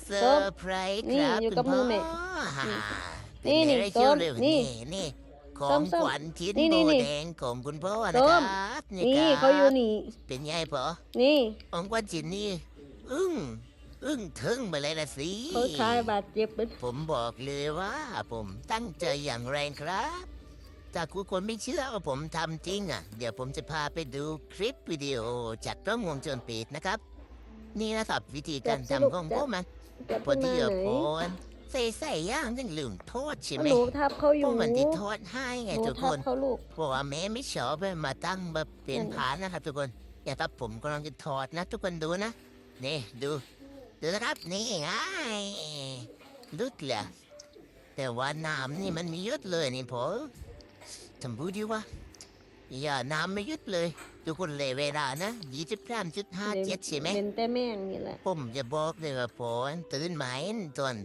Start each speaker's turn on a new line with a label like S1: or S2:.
S1: เซอ
S2: ส้ม
S1: ร์ไพรส์ค
S2: นี่
S1: รับ
S2: อยู่
S1: คุ
S2: กับ
S1: ณ
S2: มื
S1: พ่
S2: อ
S1: อ
S2: แม่
S1: ฮ่า
S2: นี่
S1: เป็นไง
S2: นี่
S1: ได้
S2: ส้
S1: เชียว
S2: ม
S1: เลย
S2: นี่
S1: นี่ขอ
S2: ส้
S1: ง
S2: ม
S1: ขวัญชิ้น
S2: นี่
S1: โบ
S2: นี่
S1: แดงของคุณพ่อ
S2: ส้
S1: นะค
S2: ม
S1: รับนี่
S2: นี่
S1: ครั
S2: เขาอยู่
S1: บ
S2: นี่
S1: เป็นไงพอ
S2: นี่
S1: ของขวัญชิ้นนี้อึ้งทึ่งไปเลยนะสิ
S2: เขาทายบาดเจ็บเป็น
S1: ผมบอกเลยว่า ผมตั้งใจอย่างแรงครับถ้าคุณคนไม่เชื่อว่าผมทำจริงอ่ะ เดี๋ยวผมจะพาไปดูคลิปวิดีโอจากกล้องวงจรปิดนะครับ นี่นะครับวิธีการทำของผมมัน
S2: จับ
S1: พอ
S2: ขึ้นมา
S1: ดี
S2: ไหน
S1: ผมใส่ย่างยังลืมโทษใช่ไหม
S2: หนูทับเขาอ
S1: พ
S2: ยู่
S1: วกมันที่โทษให้
S2: ห
S1: ไง
S2: นู
S1: ทุกค
S2: ทับ
S1: น
S2: เขาลูก
S1: เพราะว่าแม่ไม่ชอบให้มาตั้งแบบเป็น
S2: นั่น
S1: ผานนะครับทุกคนอย่าครับผมกำลังจะถอดนะ ทุกคนดูนะนี่ดูนะครับนี่ไงลุดเลยแต่ว่าน้ำนี่มันไม่หยุดเลยนี่ผมทำพูดดีวะอย่าน้ำไม่หยุดเลย ทุกคนเลยเวลานะ23.57ใช่ไหม
S2: เป็นแต่แม่งนี่แหละ
S1: ผมจะบอกเลยว่าผมตื่นมาเห็นตอน